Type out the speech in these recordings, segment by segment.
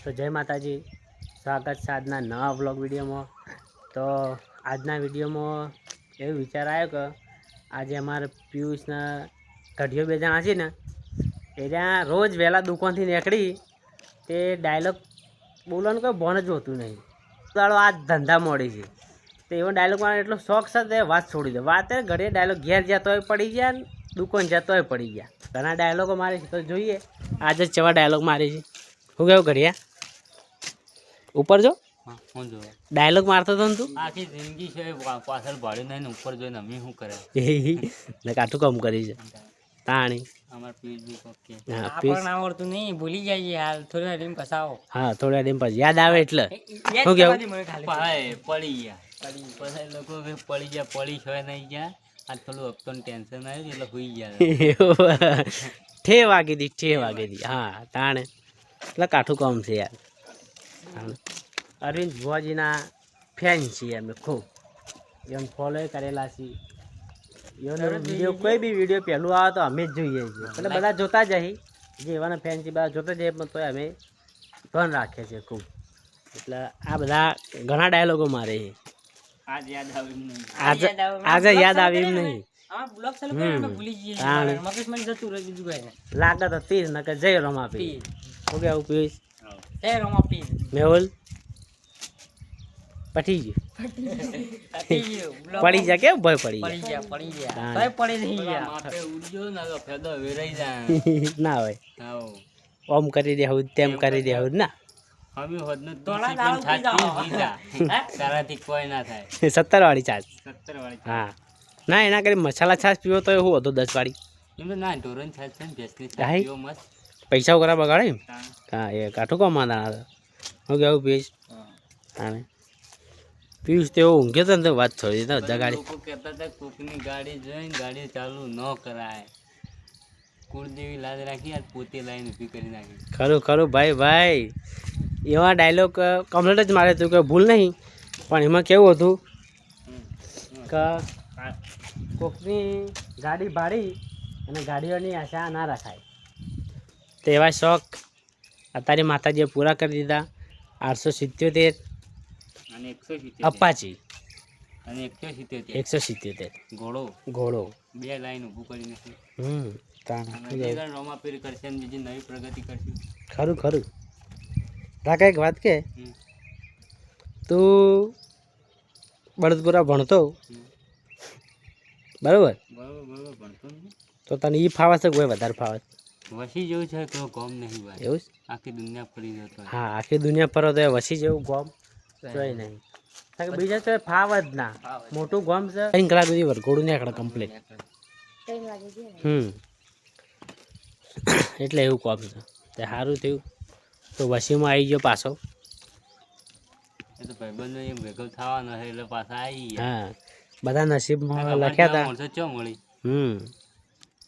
તો જય માતાજી, સ્વાગત છે આજના નવા વ્લોગ વિડીયોમાં। તો આજના વિડીયોમાં એવું વિચાર આવ્યો કે આજે અમારે પિયુષના કઢીઓ બે જણા છે ને એ ત્યાં રોજ વહેલા દુકાનથી નીકળી તે ડાયલોગ બોલવાનું કોઈ ભણ જ હોતું નહીં। દાડો આ ધંધા મોડી છે તો એવો ડાયલોગ મારે એટલો શોખ છે તે વાત છોડી દે। વાત ઘરે ડાયલોગ ઘેર જતો હોય પડી ગયા ને દુકાન જતો હોય પડી ગયા। ઘણા ડાયલોગો મારે છે તો જોઈએ આજે ચેવા ડાયલોગ મારી છે। શું કેવું ઘડિયા ઉપર જો ડાયલોગ મારતો હતો ને તું આખી જિંદગી છે પાછળ ભાડ્યું નહીં ઉપર જોઈને અમે શું કરે ને કાઠું કામ કરી છે તાણી અમાર પીજી ઓકે આપણને આવડતું નહીં ભૂલી જઈએ હાલ થોડી વાર ડીમ પસાવો હા થોડા ટાઈમ પછી યાદ આવે એટલે શું કેવું પડી ગયા પછી લોકો પડી ગયા પડી છે નહીં ગયા આ થોડું અપતોન ટેન્શન આવ્યું એટલે હોઈ ગયા ઠે વાગી દી હા તાણે એટલે કાઠું કામ છે યાર। અરવિંદ ભુવાજીના ફેન છીએ અમે ખૂબ એમ ફોલો કરેલા છીએ એનો વિડીયો કોઈ બી વિડીયો પહેલું આવે તો અમે જ જોઈએ છીએ એટલે બધા જોતા જઈએ જે એવાના ફેન છે બધા જોતા જઈએ પણ તોય અમે ધ્યાન રાખીએ છીએ ખૂબ। એટલે આ બધા ઘણા ડાયલોગો મારે છે આજ યાદ આવ્યું નહીં આજે યાદ આવે એમ નહીં લાગત હતી જ નકર જય રમાપી શું કેવું પિયુષ મેહુલ પટી ગયું પડી જા કે ભય પડી ના હોય ઓમ કરી દેવું તેમ કરી દેવું ના 70 વાળી છાશ હા ના એના કરી મસાલા છાશ પીવો તો એવું હતું 10 વાળી પૈસા વગેરે બગાડે હા એ કાઠું કમાતા હું કેવું પિયુષ હા પિયુષ તો એવું ઊંઘ્યો હતો ને તો વાત છોડી દીધા બધા ગાડી કહેતા હતા કોકની ગાડી જોઈને ગાડી ચાલુ ન કરાય કુળદેવી લાજ રાખી આજ પોતે લાઈન ઊભી કરી નાખી ખરું ભાઈ એવા ડાયલોગ કમ્પ્લીટ જ મારે હતું કે ભૂલ નહીં પણ એમાં કેવું હતું કે કોકની ગાડી ભાડી અને ગાડીઓની આશા ના રખાય તો એવા શોખ અત્યારે માતાજીએ પૂરા કરી દીધા। 877 અને 177 અપાચી અને 177 ઘોડો બે લાઈન ઊભું કરી નાખી રોમાપીર કરશે અને બીજી નવી પ્રગતિ કરશે ખરું રાકા એક વાત કે તું બળદપુરા ભણતો બરોબર ભણતો તો તને એ ફાવે છે કોઈ વધારે ફાવે વસી જેવું છે તો ગોમ નહીં ભાઈ એવું આખી દુનિયા ફરી જતો હા આખી દુનિયા પર તો વસી જેવું ગોમ જોઈ નહીં બીજા તો ફાવ જ ના મોટું ગોમ છે 3 કલાક સુધી વરઘોડું ને આખડા કમ્પ્લીટ એટલે એવું કોમ છે તે સારું થયું તો વસીમાં આવી ગયો પાછો એ તો ભાઈબંધો એમ ભેગો થવાનો છે એટલે પાછા આવી ગયા હા બધા નસીબમાં લખ્યા હતા ચો મળી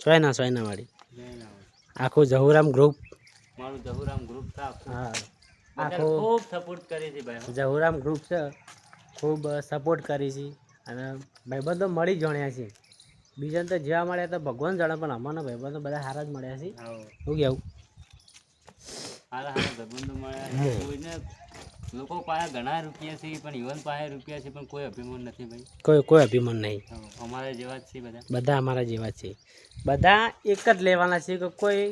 સોયના વાળી આખું જહુરામ ગ્રુપ મારું જહુરામ ગ્રુપ છે હા આખું ખૂબ સપોર્ટ કરી છે ભાઈ જહુરામ ગ્રુપ છે ખૂબ સપોર્ટ કરી છે અને ભાઈબંધો મળી જણ્યા છે બીજાને તો જેવા મળ્યા તો ભગવાન જાણે પણ અમારા ભાઈબંધો બધા સારા જ મળ્યા છે શું કેવું સારા ભાઈબંધો મળ્યા કોઈને લોકો પાસે ઘણા રૂપિયા છે પણ ઇવન પાસે રૂપિયા છે પણ કોઈ અભિમાન નથી ભાઈ કોઈ અભિમાન નહીં અમારા જેવા જ છે બધા અમારા જેવા છે બધા એક જ લેવાના છે કે કોઈ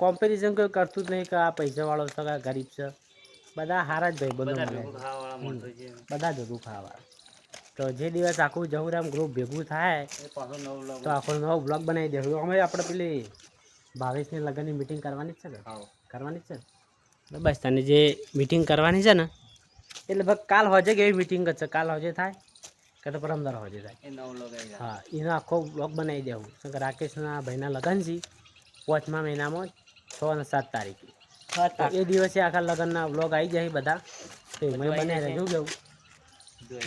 કોમ્પિટિશન કોઈ કરતું જ નહીં કે આ પૈસાવાળો છે કે ગરીબ છે બધા સારા જ ભાઈબંધો બધા ભેગું ખાવા તો જે દિવસ આખું જહુરામ ગ્રુપ ભેગું થાય તો આખો નવો બ્લોગ બનાવી દેવું અમે આપણે પેલી ભાવેશની લગ્નની મિટિંગ કરવાની જ છે ને કરવાની જ છે બસ તને જે મિટિંગ કરવાની છે ને એટલે લગભગ કાલ હોજે કે એવી મિટિંગ જ છે કાલ હોજે થાય કે તો પરમદાર હોજે થાય હા એનો આખો બ્લોગ બનાવી દેવું રાકેશના ભાઈના લગ્ન છે 5મા મહિનામાં 6 અને 7 તારીખે એ દિવસે આખા લગ્નના બ્લોગ આવી જાય બધા તો મેં બનાવી રહેજો કેવું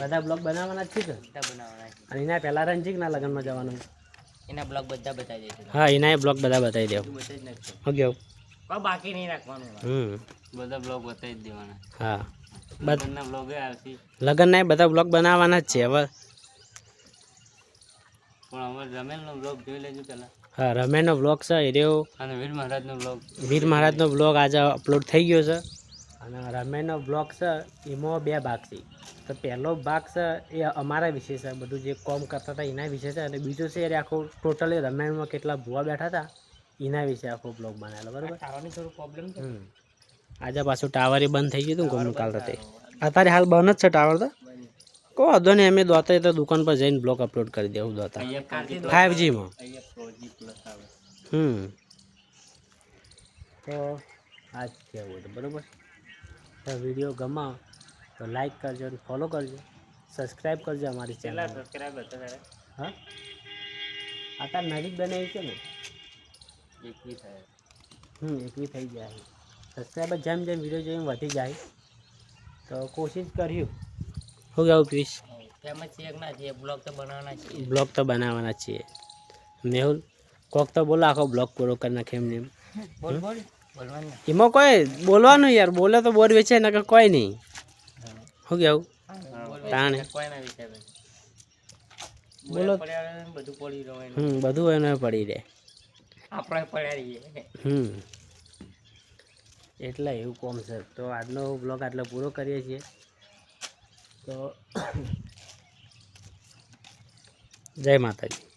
બધા બ્લોગ બનાવવાના જ છે અને એના પહેલાં રંજીકના લગ્નમાં જવાનું એના બ્લોગ બધા બતાવી દે હા એના બ્લોગ બધા બતાવી દેવું શું કેવું બાકી નહીં રાખવાનું બધા બ્લોગ બતાવી જ દેવાના હા લગ્નના બ્લોગ આવશે લગ્નના બધા બ્લોગ બનાવવાના જ છે હવે પણ અમે રમેલનો બ્લોગ જોઈ લેજો પહેલા હા રમેશનો બ્લોગ છે એ રહ્યો અને વીર મહારાજનો બ્લોગ આજે અપલોડ થઈ ગયો છે અને રમેશનો બ્લોગ છે એમાં 2 ભાગ છે. તો પહેલો ભાગ છે એ અમારા વિશે છે, બધું જે કોમ કરતા હતા એના વિશે છે. અને બીજો છે એ આખો ટોટલી રમેશમાં કેટલા ભૂવા બેઠા હતા એના વિશે આખો બ્લોગ બનાવેલો, બરાબર. ખાવાની થોડું પ્રોબ્લેમ છે. આજે પાછું ટાવર બંધ થઈ ગયું હતું ને કાલ રાતે. અત્યારે હાલ બંધ જ છે ટાવર તો. કોઈ વાંધો નહીં, અમે દોતા તો દુકાન પર જઈને બ્લોગ અપલોડ કરી દેવું દોતા અહીંયા 5Gમાં. અહીંયા 4G+ આવે. તો આ જ કહેવું હતું, બરાબર. તો વિડીયો ગમા તો લાઈક કરજો અને ફોલો કરજો, સબસ્ક્રાઈબ કરજો અમારી ચેનલ. સબસ્ક્રાઇબ હતા તારે હા, અત્યારે નવી જ બનાવી છે ને. 21 થાય. 21 થઈ જાય. સબસ્ક્રાઈબર જેમ જેમ વિડીયો જોઈને વધી જાય તો કોશિશ કર્યું. શું કહેવું પ્લીઝ? તેમાં છે કે ના છે બ્લોગ તો બનાવવાના છે. બ્લોગ તો બનાવવાના છીએ. મેહુલ કોક તો બોલો, આખો બ્લોગ પૂરો કરી નાખે એમને એમ. બોલ બોલ બોલવાનું. એમાં કોઈ બોલવાનું યાર, બોલે તો બોર વેચે ને કે કોઈ નહીં. શું કહેવું? તાણે કોઈ ના વિચાર બોલો. પડ્યા બધું પડી રહ્યું બધું એને પડી રહે. આપણે પડ્યા રહીએ. એટલે એવું કોમ છે. તો આજનો બ્લોગ આટલો પૂરો કરીએ છીએ. તો જય માતાજી.